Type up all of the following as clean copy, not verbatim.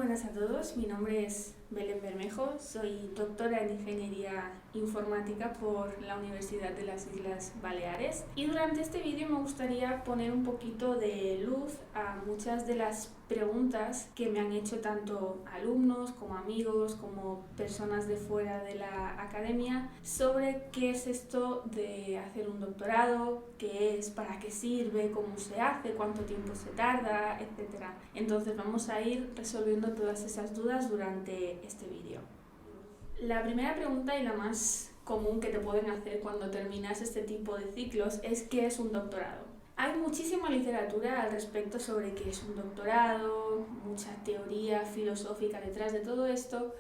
buenas a todos, mi nombre es Belén Bermejo, soy doctora en Ingeniería Informática por la Universidad de las Islas Baleares y durante este vídeo me gustaría poner un poquito de luz a muchas de las preguntas que me han hecho tanto alumnos como amigos como personas de fuera de la academia sobre qué es esto de hacer un doctorado, qué es, para qué sirve, cómo se hace, cuánto tiempo se tarda, etc. Entonces vamos a ir resolviendo todas esas dudas durante este vídeo. La primera pregunta y la más común que te pueden hacer cuando terminas este tipo de ciclos es ¿qué es un doctorado? Hay muchísima literatura al respecto sobre qué es un doctorado, mucha teoría filosófica detrás de todo esto,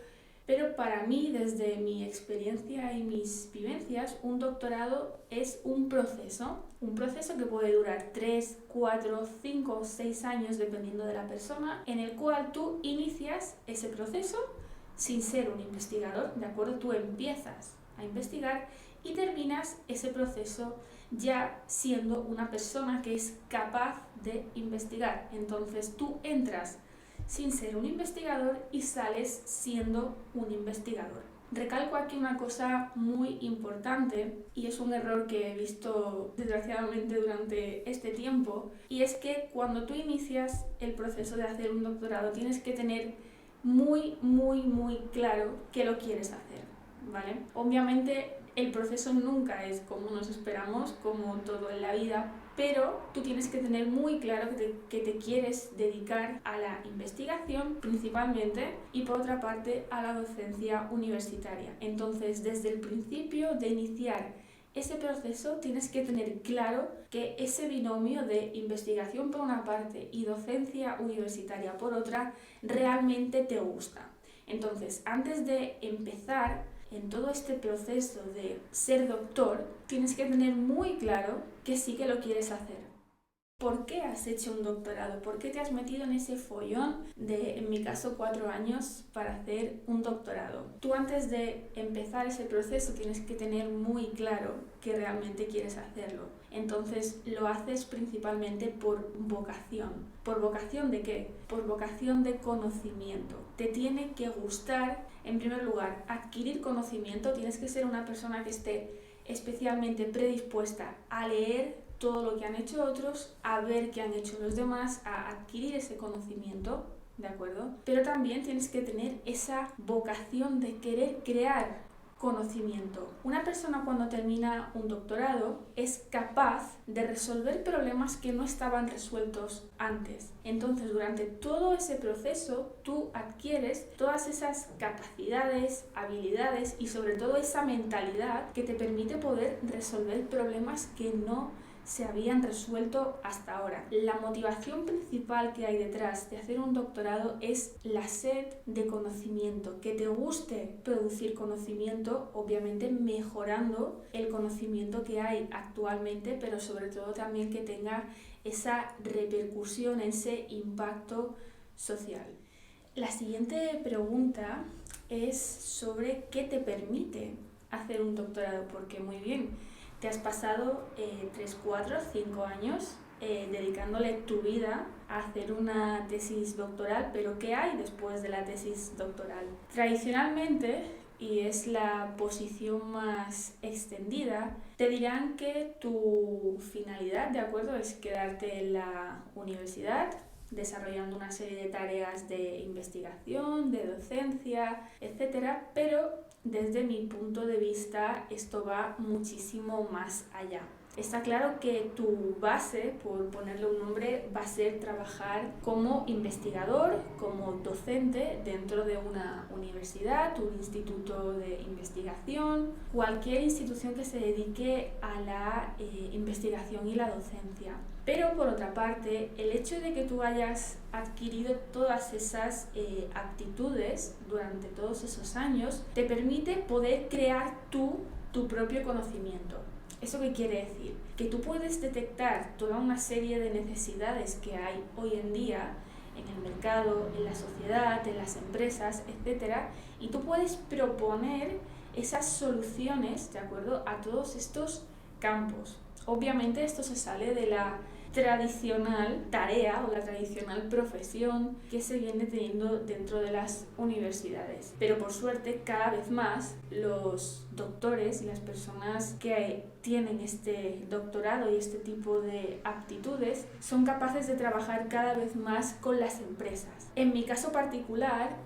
pero para mí, desde mi experiencia y mis vivencias, un doctorado es un proceso que puede durar 3, 4, 5 o 6 años dependiendo de la persona, en el cual tú inicias ese proceso sin ser un investigador, ¿de acuerdo? Tú empiezas a investigar y terminas ese proceso ya siendo una persona que es capaz de investigar. Entonces tú entras sin ser un investigador y sales siendo un investigador. Recalco aquí una cosa muy importante y es un error que he visto desgraciadamente durante este tiempo, y es que cuando tú inicias el proceso de hacer un doctorado tienes que tener muy claro qué lo quieres hacer, ¿vale? Obviamente el proceso nunca es como nos esperamos, como todo en la vida, pero tú tienes que tener muy claro que te quieres dedicar a la investigación principalmente y por otra parte a la docencia universitaria. Entonces, desde el principio de iniciar ese proceso tienes que tener claro que ese binomio de investigación por una parte y docencia universitaria por otra realmente te gusta. Entonces, antes de empezar en todo este proceso de ser doctor, tienes que tener muy claro que sí que lo quieres hacer. ¿Por qué has hecho un doctorado? ¿Por qué te has metido en ese follón de, en mi caso, 4 años para hacer un doctorado? Tú antes de empezar ese proceso tienes que tener muy claro que realmente quieres hacerlo. Entonces lo haces principalmente por vocación. ¿Por vocación de qué? Por vocación de conocimiento. Te tiene que gustar, en primer lugar, adquirir conocimiento. Tienes que ser una persona que esté especialmente predispuesta a leer todo lo que han hecho otros, a ver qué han hecho los demás, a adquirir ese conocimiento, ¿de acuerdo? Pero también tienes que tener esa vocación de querer crear conocimiento. Una persona cuando termina un doctorado es capaz de resolver problemas que no estaban resueltos antes. Entonces, durante todo ese proceso, tú adquieres todas esas capacidades, habilidades y sobre todo esa mentalidad que te permite poder resolver problemas que no se habían resuelto hasta ahora. La motivación principal que hay detrás de hacer un doctorado es la sed de conocimiento, que te guste producir conocimiento, obviamente mejorando el conocimiento que hay actualmente, pero sobre todo también que tenga esa repercusión, ese impacto social. La siguiente pregunta es sobre qué te permite hacer un doctorado, porque muy bien, te has pasado 3, 4, 5 años dedicándole tu vida a hacer una tesis doctoral, pero ¿qué hay después de la tesis doctoral? Tradicionalmente, y es la posición más extendida, te dirán que tu finalidad, ¿de acuerdo?, es quedarte en la universidad desarrollando una serie de tareas de investigación, de docencia, etcétera, pero desde mi punto de vista esto va muchísimo más allá. Está claro que tu base, por ponerle un nombre, va a ser trabajar como investigador, como docente dentro de una universidad, un instituto de investigación, cualquier institución que se dedique a la investigación y la docencia. Pero por otra parte, el hecho de que tú hayas adquirido todas esas aptitudes durante todos esos años te permite poder crear tu propio conocimiento. ¿Eso qué quiere decir? Que tú puedes detectar toda una serie de necesidades que hay hoy en día en el mercado, en la sociedad, en las empresas, etc. Y tú puedes proponer esas soluciones, ¿de acuerdo?, a todos estos campos. Obviamente esto se sale de la tradicional tarea o la tradicional profesión que se viene teniendo dentro de las universidades. Pero por suerte, cada vez más los doctores y las personas que tienen este doctorado y este tipo de aptitudes son capaces de trabajar cada vez más con las empresas. En mi caso particular,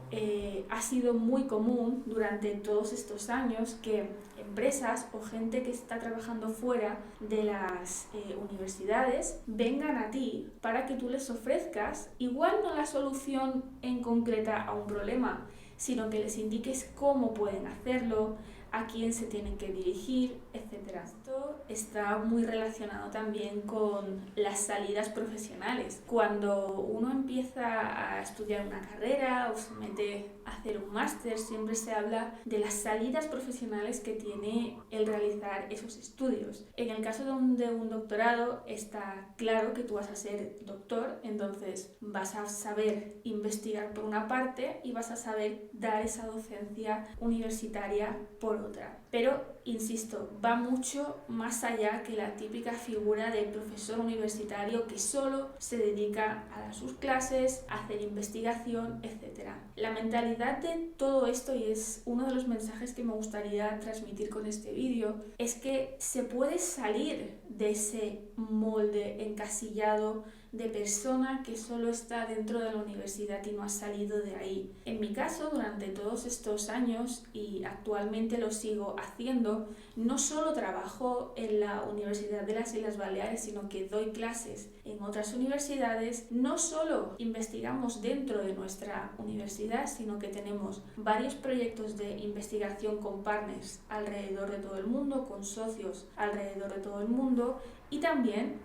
ha sido muy común durante todos estos años que empresas o gente que está trabajando fuera de las universidades vengan a ti para que tú les ofrezcas igual no la solución en concreta a un problema, sino que les indiques cómo pueden hacerlo, a quién se tienen que dirigir, etc. Esto está muy relacionado también con las salidas profesionales. Cuando uno empieza a estudiar una carrera o se mete a hacer un máster, siempre se habla de las salidas profesionales que tiene el realizar esos estudios. En el caso de un doctorado está claro que tú vas a ser doctor, entonces vas a saber investigar por una parte y vas a saber dar esa docencia universitaria por otra. Pero, insisto, va mucho más allá que la típica figura de profesor universitario que solo se dedica a dar sus clases, a hacer investigación, etc. La mentalidad de todo esto, y es uno de los mensajes que me gustaría transmitir con este vídeo, es que se puede salir de ese molde encasillado de persona que solo está dentro de la universidad y no ha salido de ahí. En mi caso, durante todos estos años, y actualmente lo sigo haciendo, no solo trabajo en la Universidad de las Islas Baleares, sino que doy clases en otras universidades. No solo investigamos dentro de nuestra universidad, sino que tenemos varios proyectos de investigación con partners alrededor de todo el mundo, con socios alrededor de todo el mundo, y también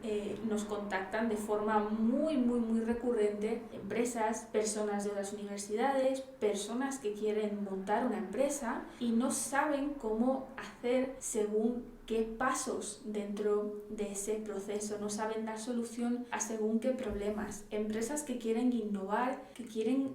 nos contactan de forma muy recurrente empresas, personas de otras universidades, personas que quieren montar una empresa y no saben cómo hacer según qué pasos dentro de ese proceso, no saben dar solución a según qué problemas. Empresas que quieren innovar, que quieren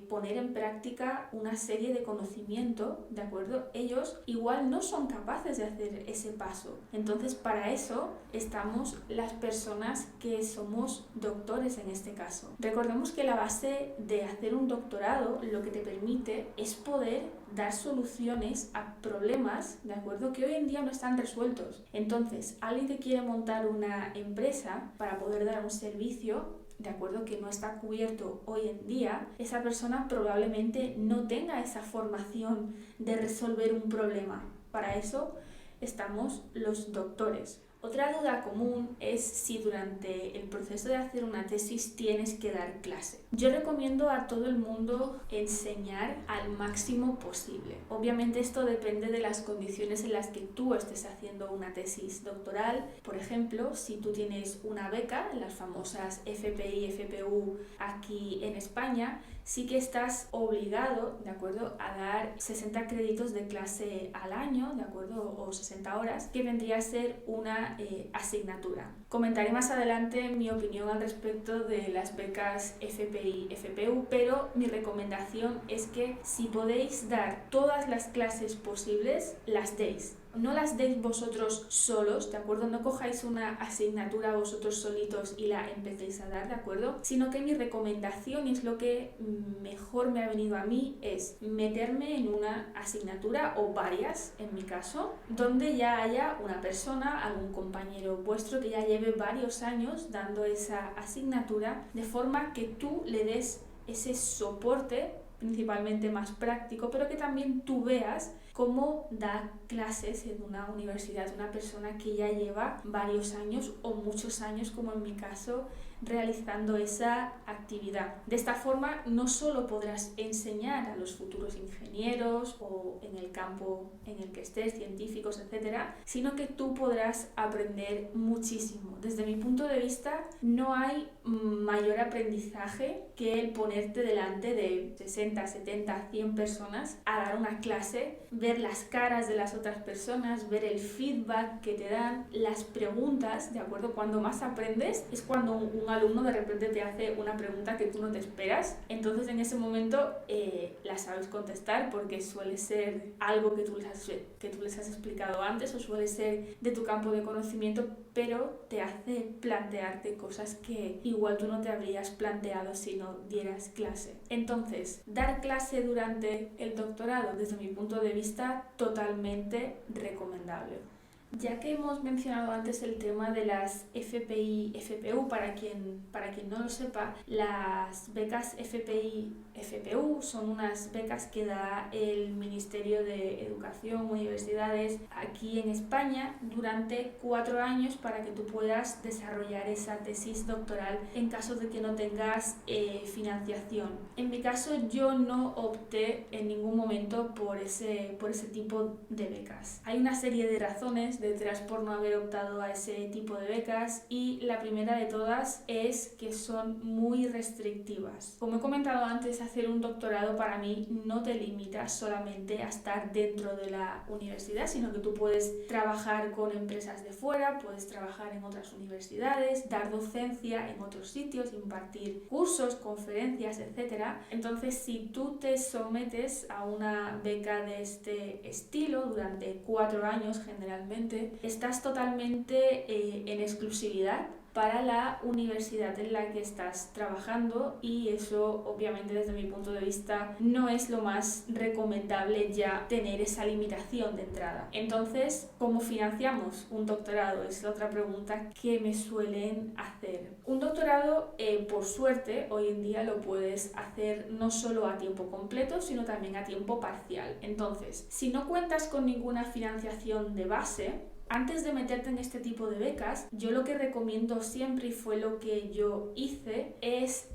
poner en práctica una serie de conocimiento, ¿de acuerdo? Ellos igual no son capaces de hacer ese paso. Entonces, para eso estamos las personas que somos doctores en este caso. Recordemos que la base de hacer un doctorado lo que te permite es poder dar soluciones a problemas, ¿de acuerdo?, que hoy en día no están resueltos. Entonces, alguien que quiere montar una empresa para poder dar un servicio, ¿de acuerdo?, que no está cubierto hoy en día, esa persona probablemente no tenga esa formación de resolver un problema. Para eso estamos los doctores. Otra duda común es si durante el proceso de hacer una tesis tienes que dar clase. Yo recomiendo a todo el mundo enseñar al máximo posible. Obviamente esto depende de las condiciones en las que tú estés haciendo una tesis doctoral. Por ejemplo, si tú tienes una beca, las famosas FPI, FPU aquí en España, sí que estás obligado, ¿de acuerdo?, a dar 60 créditos de clase al año, ¿de acuerdo?, o 60 horas, que vendría a ser una asignatura. Comentaré más adelante mi opinión al respecto de las becas FPI, FPU, pero mi recomendación es que si podéis dar todas las clases posibles, las deis. No las deis vosotros solos, ¿de acuerdo? No cojáis una asignatura vosotros solitos y la empecéis a dar, ¿de acuerdo? Sino que mi recomendación, y es lo que mejor me ha venido a mí, es meterme en una asignatura o varias, en mi caso, donde ya haya una persona, algún compañero vuestro que ya lleve varios años dando esa asignatura, de forma que tú le des ese soporte, principalmente más práctico, pero que también tú veas cómo da clases en una universidad una persona que ya lleva varios años o muchos años, como en mi caso, realizando esa actividad. De esta forma no solo podrás enseñar a los futuros ingenieros o en el campo en el que estés, científicos, etcétera, sino que tú podrás aprender muchísimo. Desde mi punto de vista, no hay mayor aprendizaje que el ponerte delante de 60, 70, 100 personas a dar una clase, ver las caras de las otras personas, ver el feedback que te dan, las preguntas, ¿de acuerdo? Cuando más aprendes es cuando un alumno de repente te hace una pregunta que tú no te esperas, entonces en ese momento la sabes contestar porque suele ser algo que tú les has explicado antes o suele ser de tu campo de conocimiento, pero te hace plantearte cosas que igual tú no te habrías planteado si no dieras clase. Entonces, dar clase durante el doctorado, desde mi punto de vista, totalmente recomendable. Ya que hemos mencionado antes el tema de las FPI, FPU, para quien no lo sepa, las becas FPI, FPU son unas becas que da el Ministerio de Educación, Universidades aquí en España durante 4 años para que tú puedas desarrollar esa tesis doctoral en caso de que no tengas financiación. En mi caso yo no opté en ningún momento por ese tipo de becas. Hay una serie de razones detrás por no haber optado a ese tipo de becas y la primera de todas es que son muy restrictivas. Como he comentado antes, hacer un doctorado para mí no te limita solamente a estar dentro de la universidad, sino que tú puedes trabajar con empresas de fuera, puedes trabajar en otras universidades, dar docencia en otros sitios, impartir cursos, conferencias, etc. Entonces, si tú te sometes a una beca de este estilo durante 4 años generalmente, estás totalmente en exclusividad para la universidad en la que estás trabajando y eso obviamente desde mi punto de vista no es lo más recomendable ya tener esa limitación de entrada. Entonces, ¿cómo financiamos un doctorado? Es la otra pregunta que me suelen hacer. Un doctorado, por suerte, hoy en día lo puedes hacer no solo a tiempo completo, sino también a tiempo parcial. Entonces, si no cuentas con ninguna financiación de base, antes de meterte en este tipo de becas, yo lo que recomiendo siempre, y fue lo que yo hice, es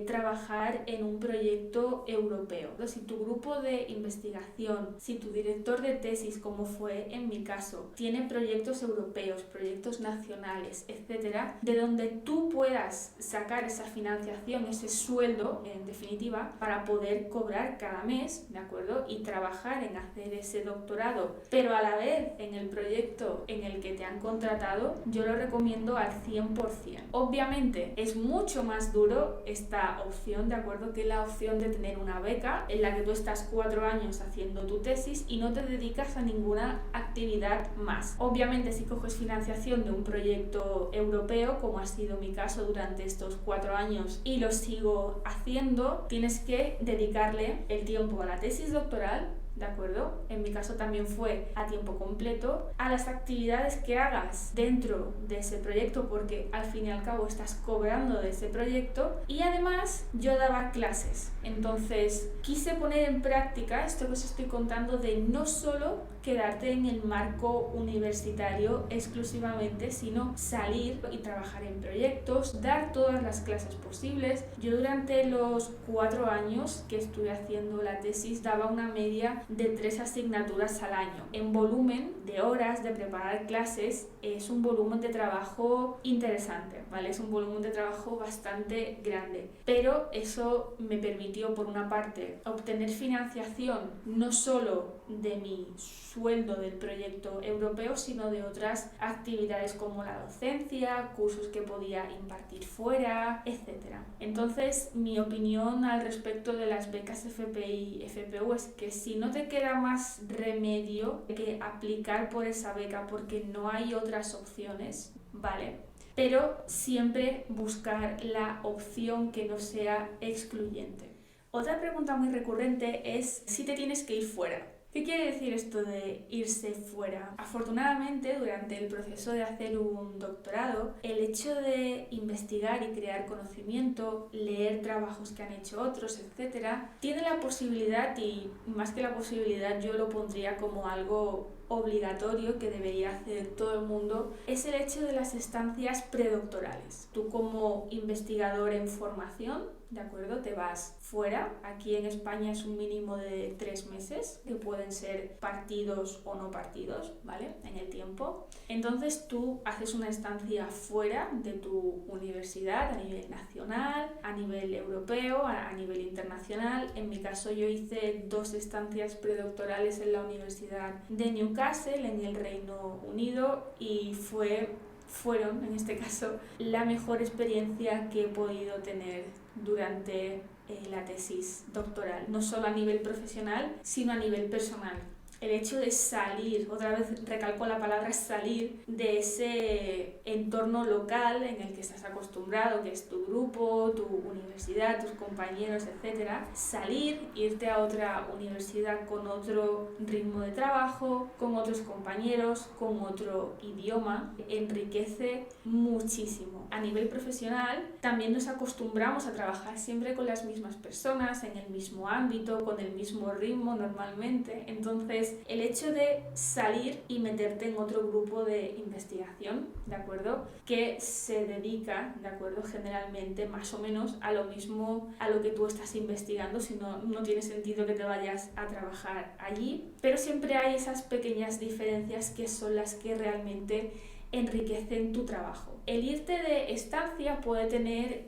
trabajar en un proyecto europeo. Si tu grupo de investigación, si tu director de tesis, como fue en mi caso, tiene proyectos europeos, proyectos nacionales, etcétera, de donde tú puedas sacar esa financiación, ese sueldo, en definitiva, para poder cobrar cada mes, ¿de acuerdo? Y trabajar en hacer ese doctorado, pero a la vez en el proyecto en el que te han contratado, yo lo recomiendo al 100%. Obviamente es mucho más duro esta opción, ¿de acuerdo? Que la opción de tener una beca en la que tú estás 4 años haciendo tu tesis y no te dedicas a ninguna actividad más. Obviamente si coges financiación de un proyecto europeo, como ha sido mi caso durante estos 4 años y lo sigo haciendo, tienes que dedicarle el tiempo a la tesis doctoral, ¿de acuerdo? En mi caso también fue a tiempo completo, a las actividades que hagas dentro de ese proyecto, porque al fin y al cabo estás cobrando de ese proyecto, y además yo daba clases. Entonces quise poner en práctica esto que os estoy contando de no solo quedarte en el marco universitario exclusivamente, sino salir y trabajar en proyectos, dar todas las clases posibles. Yo durante los 4 años que estuve haciendo la tesis daba una media de 3 asignaturas al año. En volumen de horas de preparar clases es un volumen de trabajo interesante, ¿vale? Es un volumen de trabajo bastante grande, pero eso me permitió, por una parte, obtener financiación no solo de mi sueldo del proyecto europeo, sino de otras actividades como la docencia, cursos que podía impartir fuera, etc. Entonces, mi opinión al respecto de las becas FPI y FPU es que si no te queda más remedio que aplicar por esa beca porque no hay otras opciones, ¿vale? Pero siempre buscar la opción que no sea excluyente. Otra pregunta muy recurrente es si te tienes que ir fuera. ¿Qué quiere decir esto de irse fuera? Afortunadamente, durante el proceso de hacer un doctorado, el hecho de investigar y crear conocimiento, leer trabajos que han hecho otros, etc., tiene la posibilidad, y más que la posibilidad yo lo pondría como algo obligatorio que debería hacer todo el mundo, es el hecho de las estancias predoctorales. Tú como investigador en formación, ¿de acuerdo? Te vas fuera. Aquí en España es un mínimo de 3 meses, que pueden ser partidos o no partidos, ¿vale? En el tiempo. Entonces tú haces una estancia fuera de tu universidad a nivel nacional, a nivel europeo, a nivel internacional. En mi caso yo hice 2 estancias predoctorales en la Universidad de Newcastle, en el Reino Unido, y fue fueron, en este caso, la mejor experiencia que he podido tener durante la tesis doctoral, no solo a nivel profesional, sino a nivel personal. El hecho de salir, otra vez recalco la palabra salir, de ese entorno local en el que estás acostumbrado, que es tu grupo, tu universidad, tus compañeros, etc. Salir, irte a otra universidad con otro ritmo de trabajo, con otros compañeros, con otro idioma, enriquece muchísimo. A nivel profesional, también nos acostumbramos a trabajar siempre con las mismas personas, en el mismo ámbito, con el mismo ritmo normalmente. Entonces, el hecho de salir y meterte en otro grupo de investigación, ¿de acuerdo? Que se dedica, ¿de acuerdo? Generalmente más o menos a lo mismo a lo que tú estás investigando, si no, no tiene sentido que te vayas a trabajar allí, pero siempre hay esas pequeñas diferencias que son las que realmente enriquecen tu trabajo. El irte de estancia puede tener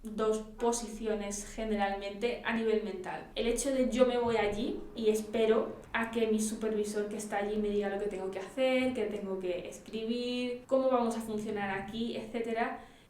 dos posiciones generalmente a nivel mental. El hecho de yo me voy allí y espero a que mi supervisor que está allí me diga lo que tengo que hacer, qué tengo que escribir, cómo vamos a funcionar aquí, etc.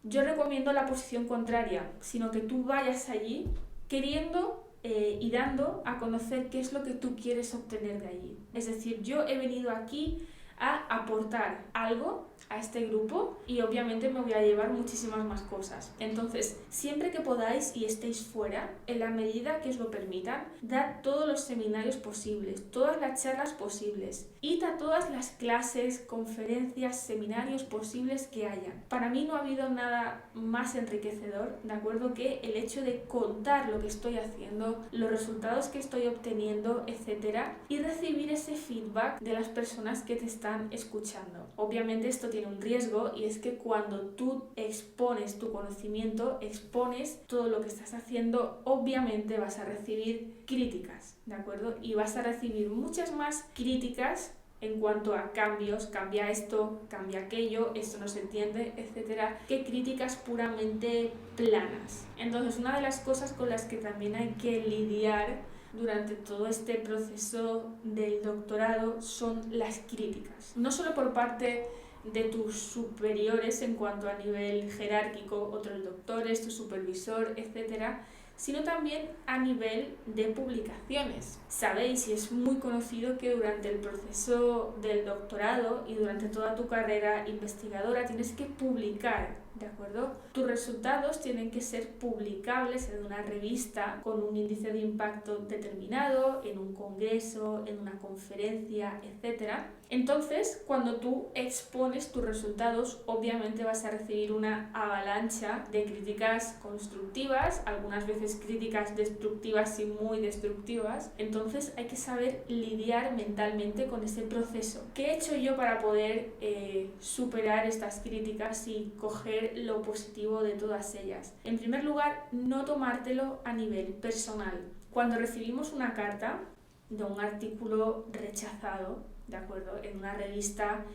Yo recomiendo la posición contraria, sino que tú vayas allí queriendo y dando a conocer qué es lo que tú quieres obtener de allí. Es decir, yo he venido aquí a aportar algo a este grupo y obviamente me voy a llevar muchísimas más cosas. Entonces, siempre que podáis y estéis fuera, en la medida que os lo permitan, dad todos los seminarios posibles, todas las charlas posibles, id a todas las clases, conferencias, seminarios posibles que hayan. Para mí no ha habido nada más enriquecedor, ¿de acuerdo?, que el hecho de contar lo que estoy haciendo, los resultados que estoy obteniendo, etcétera, y recibir ese feedback de las personas que te están escuchando. Obviamente esto tiene un riesgo, y es que cuando tú expones tu conocimiento, expones todo lo que estás haciendo, obviamente vas a recibir críticas, ¿de acuerdo? Y vas a recibir muchas más críticas en cuanto a cambios, cambia esto, cambia aquello, esto no se entiende, etcétera, que críticas puramente planas. Entonces, una de las cosas con las que también hay que lidiar durante todo este proceso del doctorado son las críticas. No solo por parte de tus superiores en cuanto a nivel jerárquico, otros doctores, tu supervisor, etcétera, sino también a nivel de publicaciones. Sabéis, y es muy conocido, que durante el proceso del doctorado y durante toda tu carrera investigadora tienes que publicar, ¿de acuerdo? Tus resultados tienen que ser publicables en una revista con un índice de impacto determinado, en un congreso, en una conferencia, etc. Entonces, cuando tú expones tus resultados, obviamente vas a recibir una avalancha de críticas constructivas, algunas veces críticas destructivas y muy destructivas. Entonces hay que saber lidiar mentalmente con ese proceso. ¿Qué he hecho yo para poder superar estas críticas y coger lo positivo de todas ellas? En primer lugar, no tomártelo a nivel personal. Cuando recibimos una carta de un artículo rechazado, ¿de acuerdo?, en una revista,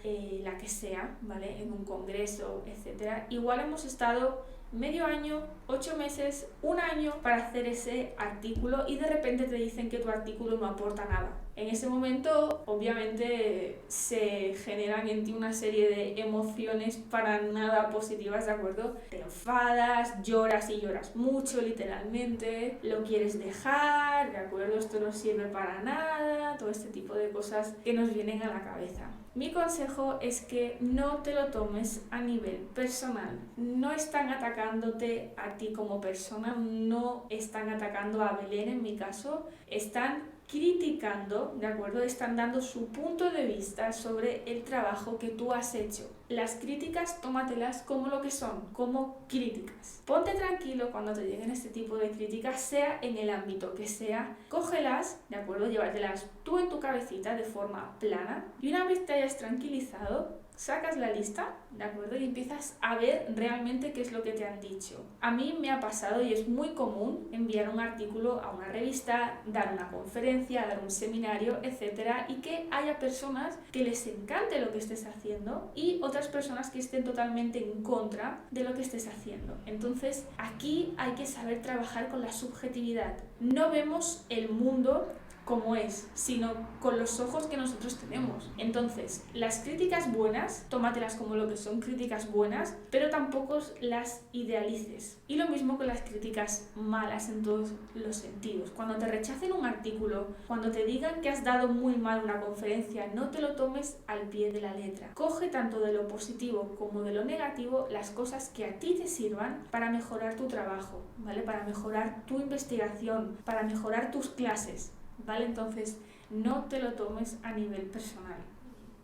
la que sea, ¿vale?, en un congreso, etcétera, igual hemos estado medio año, 8 meses, un año para hacer ese artículo, y de repente te dicen que tu artículo no aporta nada. En ese momento, obviamente, se generan en ti una serie de emociones para nada positivas, ¿de acuerdo? Te enfadas, lloras y lloras mucho, literalmente, lo quieres dejar, ¿de acuerdo? Esto no sirve para nada, todo este tipo de cosas que nos vienen a la cabeza. Mi consejo es que no te lo tomes a nivel personal. No están atacándote a ti como persona, no están atacando a Belén en mi caso, están criticando, ¿de acuerdo? Están dando su punto de vista sobre el trabajo que tú has hecho. Las críticas, tómatelas como lo que son, como críticas. Ponte tranquilo cuando te lleguen este tipo de críticas, sea en el ámbito que sea, cógelas, ¿de acuerdo? Llévatelas tú en tu cabecita de forma plana, y una vez te hayas tranquilizado, sacas la lista, ¿de acuerdo?, y empiezas a ver realmente qué es lo que te han dicho. A mí me ha pasado, y es muy común, enviar un artículo a una revista, dar una conferencia, dar un seminario, etcétera, y que haya personas que les encante lo que estés haciendo y otras personas que estén totalmente en contra de lo que estés haciendo. Entonces, aquí hay que saber trabajar con la subjetividad. No vemos el mundo como es, sino con los ojos que nosotros tenemos. Entonces, las críticas buenas, tómatelas como lo que son, críticas buenas, pero tampoco las idealices. Y lo mismo con las críticas malas en todos los sentidos. Cuando te rechacen un artículo, cuando te digan que has dado muy mal una conferencia, no te lo tomes al pie de la letra. Coge tanto de lo positivo como de lo negativo las cosas que a ti te sirvan para mejorar tu trabajo, ¿vale? Para mejorar tu investigación, para mejorar tus clases, ¿vale? Entonces, no te lo tomes a nivel personal.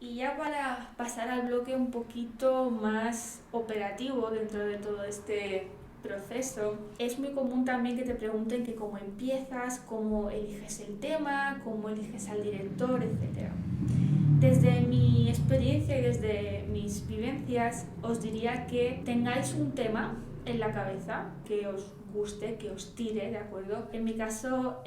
Y ya para pasar al bloque un poquito más operativo dentro de todo este proceso, es muy común también que te pregunten que cómo empiezas, cómo eliges el tema, cómo eliges al director, etc. Desde mi experiencia y desde mis vivencias, os diría que tengáis un tema en la cabeza que os guste, que os tire, ¿de acuerdo? En mi caso,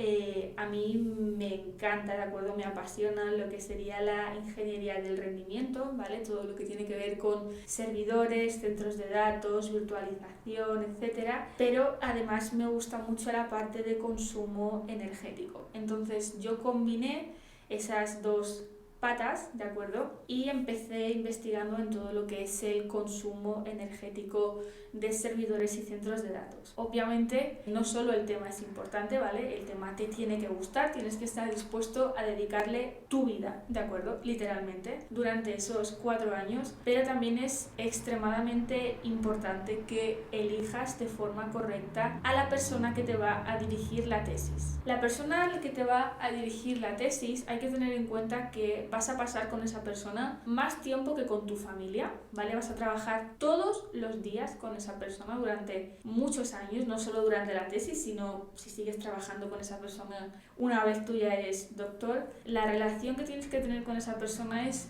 a mí me encanta, ¿de acuerdo? Me apasiona lo que sería la ingeniería del rendimiento, ¿vale? Todo lo que tiene que ver con servidores, centros de datos, virtualización, etcétera. Pero además me gusta mucho la parte de consumo energético. Entonces yo combiné esas dos patas, ¿de acuerdo? Y empecé investigando en todo lo que es el consumo energético de servidores y centros de datos. Obviamente, no solo el tema es importante, ¿vale? El tema te tiene que gustar, tienes que estar dispuesto a dedicarle tu vida, ¿de acuerdo? Literalmente, durante esos 4 años, pero también es extremadamente importante que elijas de forma correcta a la persona que te va a dirigir la tesis. La persona a la que te va a dirigir la tesis, hay que tener en cuenta que vas a pasar con esa persona más tiempo que con tu familia, ¿vale? Vas a trabajar todos los días con esa persona durante muchos años, no solo durante la tesis, sino si sigues trabajando con esa persona una vez tú ya eres doctor. La relación que tienes que tener con esa persona es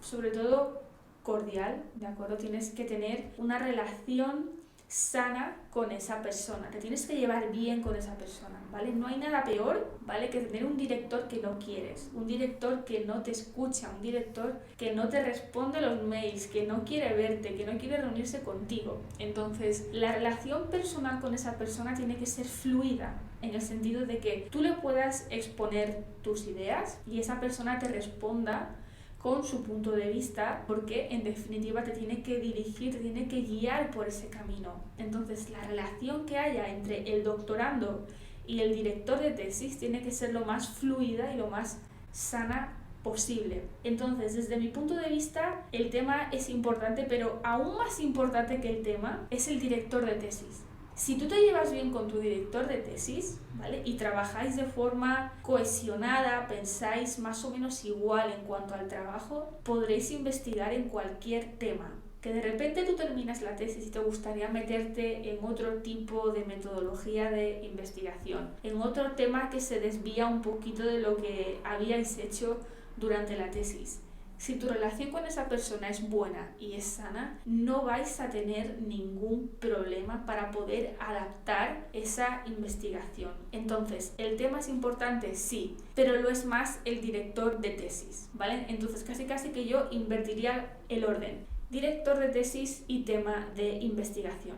sobre todo cordial, ¿de acuerdo? Tienes que tener una relación sana con esa persona, te tienes que llevar bien con esa persona, ¿vale? No hay nada peor, ¿vale?, que tener un director que no quieres, un director que no te escucha, un director que no te responde los mails, que no quiere verte, que no quiere reunirse contigo. Entonces, la relación personal con esa persona tiene que ser fluida, en el sentido de que tú le puedas exponer tus ideas y esa persona te responda con su punto de vista, porque en definitiva te tiene que dirigir, te tiene que guiar por ese camino. Entonces, la relación que haya entre el doctorando y el director de tesis tiene que ser lo más fluida y lo más sana posible. Entonces, desde mi punto de vista, el tema es importante, pero aún más importante que el tema es el director de tesis. Si tú te llevas bien con tu director de tesis, ¿vale?, y trabajáis de forma cohesionada, pensáis más o menos igual en cuanto al trabajo, podréis investigar en cualquier tema. Que de repente tú terminas la tesis y te gustaría meterte en otro tipo de metodología de investigación, en otro tema que se desvía un poquito de lo que habíais hecho durante la tesis. Si tu relación con esa persona es buena y es sana, no vais a tener ningún problema para poder adaptar esa investigación. Entonces, ¿el tema es importante? Sí, pero lo es más el director de tesis, ¿vale? Entonces, casi que yo invertiría el orden: director de tesis y tema de investigación.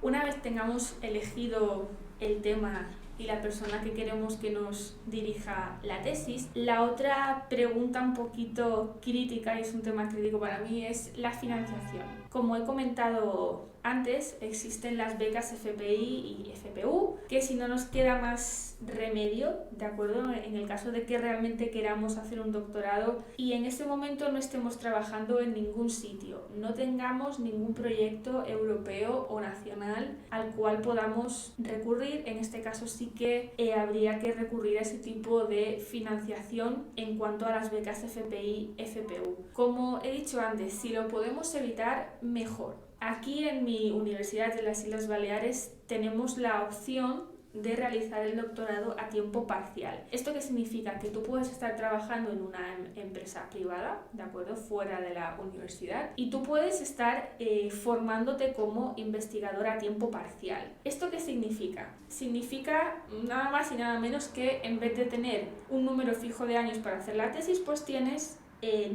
Una vez tengamos elegido el tema y la persona que queremos que nos dirija la tesis, la otra pregunta un poquito crítica, y es un tema crítico para mí, es la financiación. Como he comentado antes, existen las becas FPI y FPU, que si no nos queda más remedio, ¿de acuerdo?, en el caso de que realmente queramos hacer un doctorado y en este momento no estemos trabajando en ningún sitio, no tengamos ningún proyecto europeo o nacional al cual podamos recurrir, en este caso sí que habría que recurrir a ese tipo de financiación en cuanto a las becas FPI, FPU. Como he dicho antes, si lo podemos evitar, mejor. Aquí en mi universidad de las Islas Baleares tenemos la opción de realizar el doctorado a tiempo parcial. ¿Esto qué significa? Que tú puedes estar trabajando en una empresa privada, ¿de acuerdo?, fuera de la universidad, y tú puedes estar formándote como investigador a tiempo parcial. ¿Esto qué significa? Significa nada más y nada menos que en vez de tener un número fijo de años para hacer la tesis, pues tienes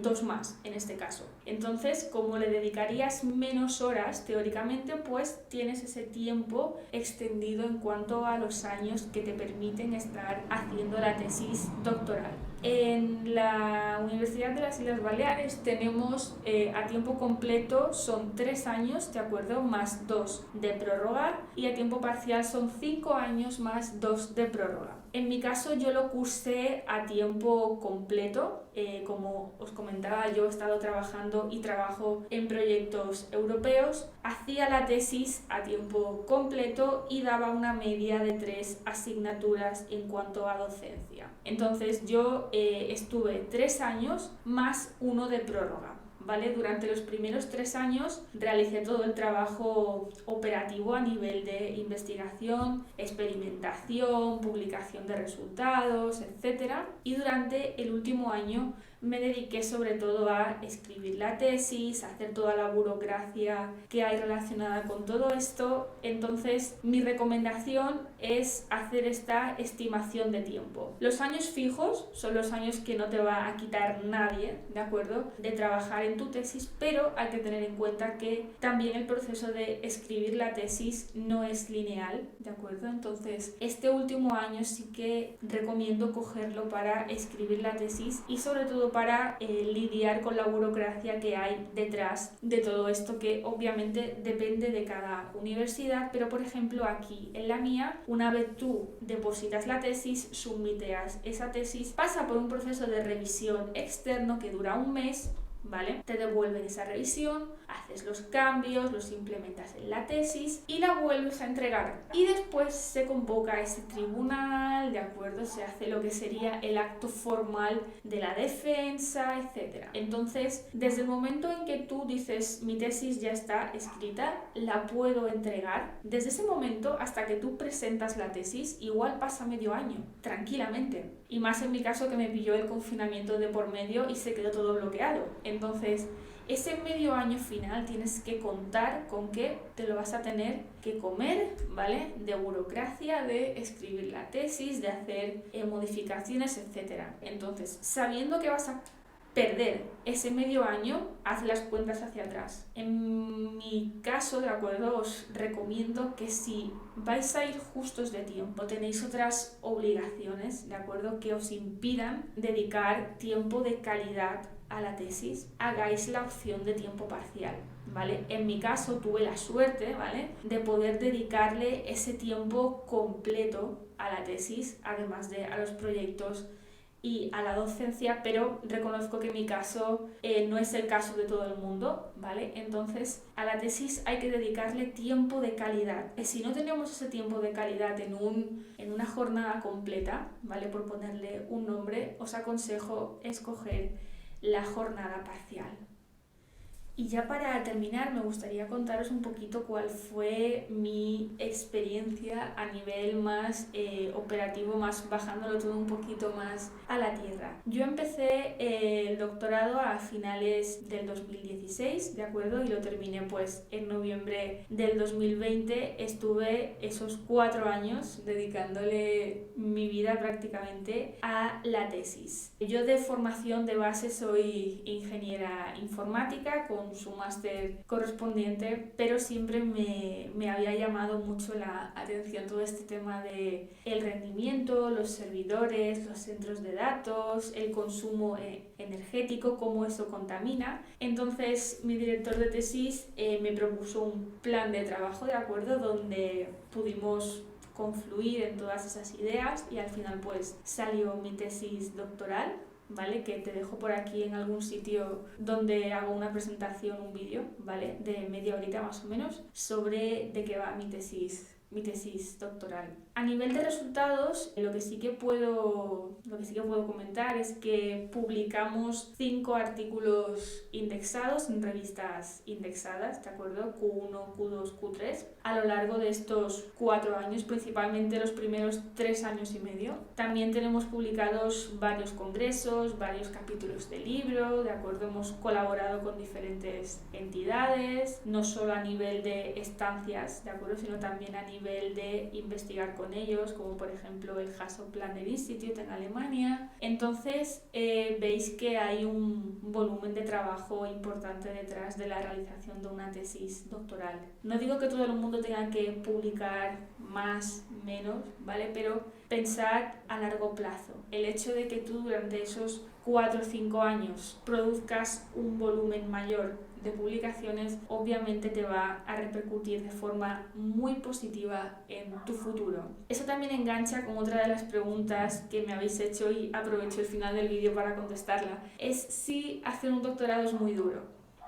2 más en este caso. Entonces, como le dedicarías menos horas teóricamente, pues tienes ese tiempo extendido en cuanto a los años que te permiten estar haciendo la tesis doctoral. En la Universidad de las Islas Baleares tenemos a tiempo completo son 3 años, ¿de acuerdo? Más 2 de prórroga, y a tiempo parcial son 5 años más 2 de prórroga. En mi caso yo lo cursé a tiempo completo. Como os comentaba, yo he estado trabajando y trabajo en proyectos europeos. Hacía la tesis a tiempo completo y daba una media de 3 asignaturas en cuanto a docencia. Entonces yo estuve 3 años más 1 de prórroga. ¿Vale? Durante los primeros 3 años realicé todo el trabajo operativo a nivel de investigación, experimentación, publicación de resultados, etc. Y durante el último año me dediqué sobre todo a escribir la tesis, a hacer toda la burocracia que hay relacionada con todo esto. Entonces, mi recomendación es hacer esta estimación de tiempo. Los años fijos son los años que no te va a quitar nadie, ¿de acuerdo?, de trabajar en tu tesis, pero hay que tener en cuenta que también el proceso de escribir la tesis no es lineal, ¿de acuerdo? Entonces, este último año sí que recomiendo cogerlo para escribir la tesis y sobre todo para lidiar con la burocracia que hay detrás de todo esto, que obviamente depende de cada universidad, pero por ejemplo aquí en la mía, una vez tú depositas la tesis, submiteas esa tesis, pasa por un proceso de revisión externo que dura un mes, ¿vale? Te devuelven esa revisión, haces los cambios, los implementas en la tesis y la vuelves a entregar. Y después se convoca ese tribunal, ¿de acuerdo? Se hace lo que sería el acto formal de la defensa, etc. Entonces, desde el momento en que tú dices, mi tesis ya está escrita, la puedo entregar, desde ese momento hasta que tú presentas la tesis, igual pasa medio año, tranquilamente. Y más en mi caso, que me pilló el confinamiento de por medio y se quedó todo bloqueado. Entonces, ese medio año final tienes que contar con que te lo vas a tener que comer, ¿vale? De burocracia, de escribir la tesis, de hacer modificaciones, etc. Entonces, sabiendo que vas a perder ese medio año, haz las cuentas hacia atrás. En mi caso, de acuerdo, os recomiendo que si vais a ir justos de tiempo, tenéis otras obligaciones, de acuerdo, que os impidan dedicar tiempo de calidad a la tesis, hagáis la opción de tiempo parcial, ¿vale? En mi caso tuve la suerte, ¿vale?, de poder dedicarle ese tiempo completo a la tesis, además de a los proyectos y a la docencia, pero reconozco que en mi caso no es el caso de todo el mundo, ¿vale? Entonces, a la tesis hay que dedicarle tiempo de calidad. Si no tenemos ese tiempo de calidad en una jornada completa, ¿vale?, por ponerle un nombre, os aconsejo escoger la jornada parcial. Y ya para terminar, me gustaría contaros un poquito cuál fue mi experiencia a nivel más operativo, más bajándolo todo un poquito más a la tierra. Yo empecé el doctorado a finales del 2016, ¿de acuerdo? Y lo terminé pues en noviembre del 2020. Estuve esos 4 años dedicándole mi vida prácticamente a la tesis. Yo de formación de base soy ingeniera informática con su máster correspondiente, pero siempre me había llamado mucho la atención todo este tema de el rendimiento, los servidores, los centros de datos, el consumo energético, cómo eso contamina. Entonces mi director de tesis me propuso un plan de trabajo, de acuerdo, donde pudimos confluir en todas esas ideas y al final pues salió mi tesis doctoral, ¿vale? Que te dejo por aquí en algún sitio donde hago una presentación, un vídeo, ¿vale?, de media horita más o menos, sobre de qué va mi tesis doctoral. A nivel de resultados, lo que sí que puedo comentar es que publicamos 5 artículos indexados en revistas indexadas, ¿de acuerdo? Q1, Q2, Q3, a lo largo de estos 4 años, principalmente los primeros 3 años y medio. También tenemos publicados varios congresos, varios capítulos de libro, ¿de acuerdo? Hemos colaborado con diferentes entidades, no solo a nivel de estancias, ¿de acuerdo?, sino también a nivel de investigar con ellos, como por ejemplo el Hasso-Plattner Institute en Alemania. Entonces veis que hay un volumen de trabajo importante detrás de la realización de una tesis doctoral. No digo que todo el mundo tenga que publicar más, menos, ¿vale? Pero pensar a largo plazo. El hecho de que tú durante esos 4 o 5 años produzcas un volumen mayor de publicaciones, obviamente te va a repercutir de forma muy positiva en tu futuro. Eso también engancha con otra de las preguntas que me habéis hecho y aprovecho el final del vídeo para contestarla. Es si hacer un doctorado es muy duro.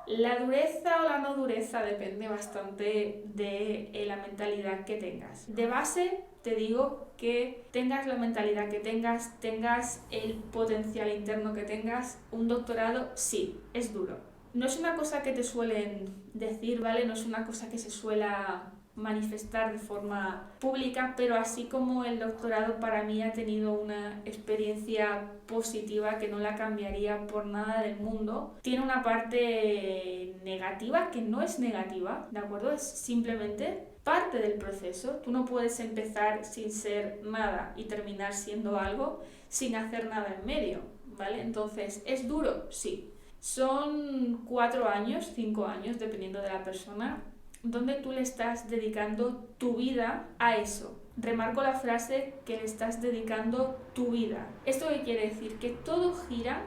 La dureza o la no dureza depende bastante de la mentalidad que tengas. De base, te digo que tengas la mentalidad que tengas el potencial interno que tengas, un doctorado sí, es duro. No es una cosa que te suelen decir, ¿vale? No es una cosa que se suela manifestar de forma pública, pero así como el doctorado para mí ha tenido una experiencia positiva que no la cambiaría por nada del mundo, tiene una parte negativa que no es negativa, ¿de acuerdo? Es simplemente parte del proceso. Tú no puedes empezar sin ser nada y terminar siendo algo sin hacer nada en medio, ¿vale? Entonces, ¿es duro? Sí. Son 4 años, 5 años, dependiendo de la persona, donde tú le estás dedicando tu vida a eso. Remarco la frase que le estás dedicando tu vida. ¿Esto qué quiere decir? Que todo gira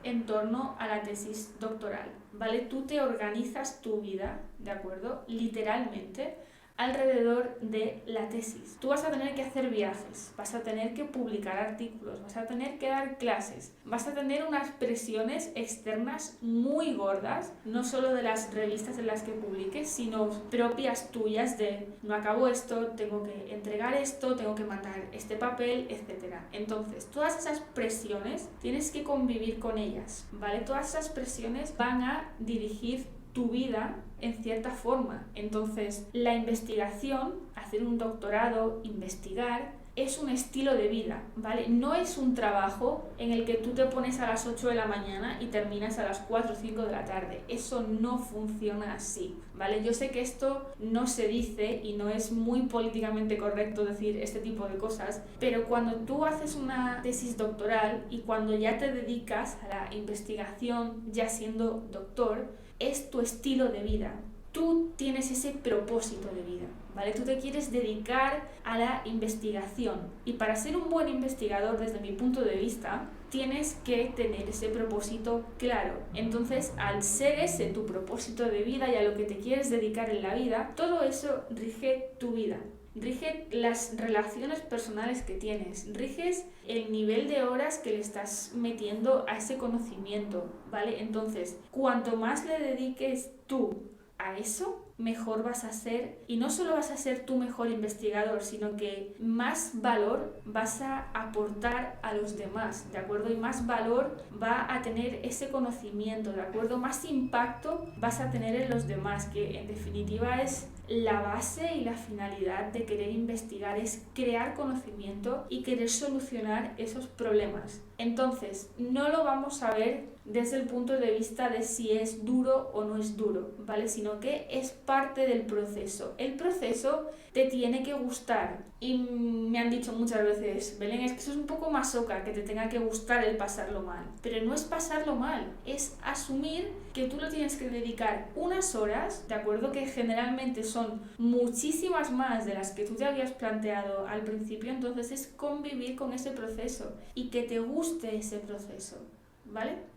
en torno a la tesis doctoral, ¿vale? Tú te organizas tu vida, ¿de acuerdo? Literalmente, alrededor de la tesis. Tú vas a tener que hacer viajes, vas a tener que publicar artículos, vas a tener que dar clases, vas a tener unas presiones externas muy gordas, no solo de las revistas en las que publiques, sino propias tuyas de no acabo esto, tengo que entregar esto, tengo que mandar este papel, etc. Entonces, todas esas presiones tienes que convivir con ellas, ¿vale? Todas esas presiones van a dirigir tu vida en cierta forma. Entonces, la investigación, hacer un doctorado, investigar, es un estilo de vida, ¿vale? No es un trabajo en el que tú te pones a las 8 de la mañana y terminas a las 4 o 5 de la tarde. Eso no funciona así, ¿vale? Yo sé que esto no se dice y no es muy políticamente correcto decir este tipo de cosas, pero cuando tú haces una tesis doctoral y cuando ya te dedicas a la investigación ya siendo doctor, es tu estilo de vida. Tú tienes ese propósito de vida, ¿vale? Tú te quieres dedicar a la investigación y para ser un buen investigador, desde mi punto de vista, tienes que tener ese propósito claro. Entonces, al ser ese tu propósito de vida y a lo que te quieres dedicar en la vida, todo eso rige tu vida. Rige las relaciones personales que tienes, riges el nivel de horas que le estás metiendo a ese conocimiento, ¿vale? Entonces, cuanto más le dediques tú a eso, mejor vas a ser, y no solo vas a ser tu mejor investigador, sino que más valor vas a aportar a los demás, ¿de acuerdo? Y más valor va a tener ese conocimiento, ¿de acuerdo? Más impacto vas a tener en los demás, que en definitiva es la base y la finalidad de querer investigar, es crear conocimiento y querer solucionar esos problemas. Entonces, no lo vamos a ver desde el punto de vista de si es duro o no es duro, ¿vale? Sino que es parte del proceso. El proceso te tiene que gustar. Y me han dicho muchas veces, Belén, es que eso es un poco masoca, que te tenga que gustar el pasarlo mal. Pero no es pasarlo mal, es asumir que tú lo tienes que dedicar unas horas, ¿de acuerdo? Que generalmente son muchísimas más de las que tú te habías planteado al principio. Entonces es convivir con ese proceso y que te guste ese proceso, ¿vale?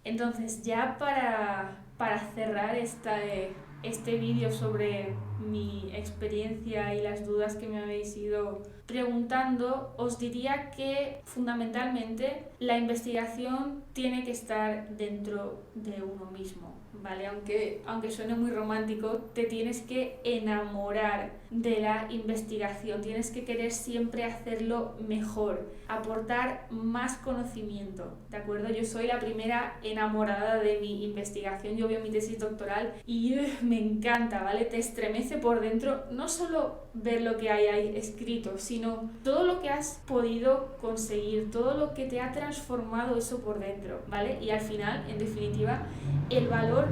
Entonces, ya para cerrar este vídeo sobre mi experiencia y las dudas que me habéis ido preguntando, os diría que fundamentalmente la investigación tiene que estar dentro de uno mismo, ¿vale? Aunque suene muy romántico, te tienes que enamorar de la investigación, tienes que querer siempre hacerlo mejor, aportar más conocimiento, ¿de acuerdo? Yo soy la primera enamorada de mi investigación, yo veo mi tesis doctoral y me encanta, ¿vale? Te estremece por dentro, no solo ver lo que hay ahí escrito, sino todo lo que has podido conseguir, todo lo que te ha transformado eso por dentro, ¿vale? Y al final, en definitiva, el valor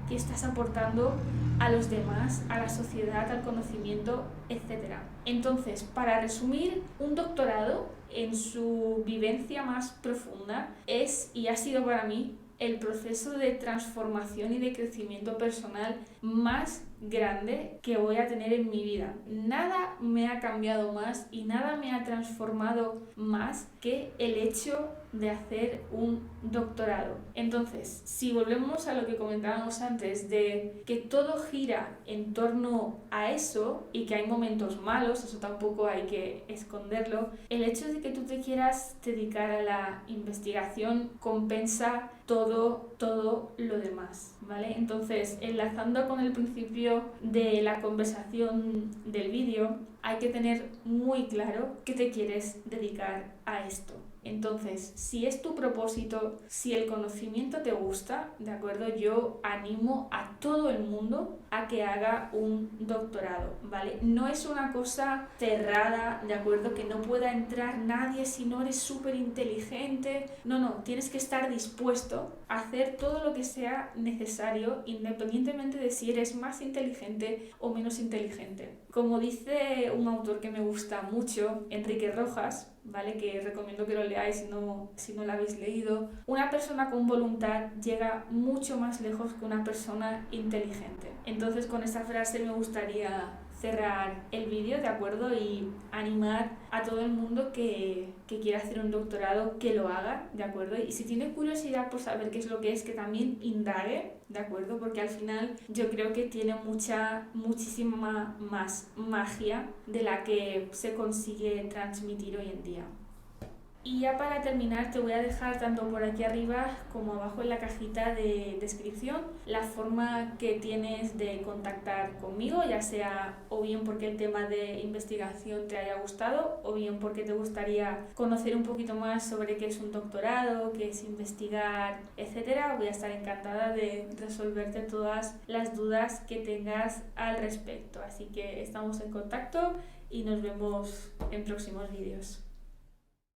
que estás aportando a los demás, a la sociedad, al conocimiento, etc. Entonces, para resumir, un doctorado en su vivencia más profunda es y ha sido para mí el proceso de transformación y de crecimiento personal más grande que voy a tener en mi vida. Nada me ha cambiado más y nada me ha transformado más que el hecho de hacer un doctorado. Entonces, si volvemos a lo que comentábamos antes, de que todo gira en torno a eso y que hay momentos malos, eso tampoco hay que esconderlo, el hecho de que tú te quieras dedicar a la investigación compensa todo lo demás, ¿vale? Entonces, enlazando con el principio de la conversación del vídeo, hay que tener muy claro que te quieres dedicar a esto. Entonces, si es tu propósito, si el conocimiento te gusta, ¿de acuerdo? Yo animo a todo el mundo a que haga un doctorado, ¿vale? No es una cosa cerrada, ¿de acuerdo? Que no pueda entrar nadie si no eres súper inteligente. No, tienes que estar dispuesto a hacer todo lo que sea necesario, independientemente de si eres más inteligente o menos inteligente. Como dice un autor que me gusta mucho, Enrique Rojas, ¿vale? Que recomiendo que lo leáis si no lo habéis leído. Una persona con voluntad llega mucho más lejos que una persona inteligente. Entonces, con esta frase me gustaría cerrar el vídeo, ¿de acuerdo? Y animar a todo el mundo que quiera hacer un doctorado, que lo haga, ¿de acuerdo? Y si tiene curiosidad por saber qué es lo que es, que también indague, ¿de acuerdo? Porque al final yo creo que tiene muchísima más magia de la que se consigue transmitir hoy en día. Y ya para terminar te voy a dejar tanto por aquí arriba como abajo en la cajita de descripción la forma que tienes de contactar conmigo, ya sea o bien porque el tema de investigación te haya gustado o bien porque te gustaría conocer un poquito más sobre qué es un doctorado, qué es investigar, etcétera. Voy a estar encantada de resolverte todas las dudas que tengas al respecto. Así que estamos en contacto y nos vemos en próximos vídeos.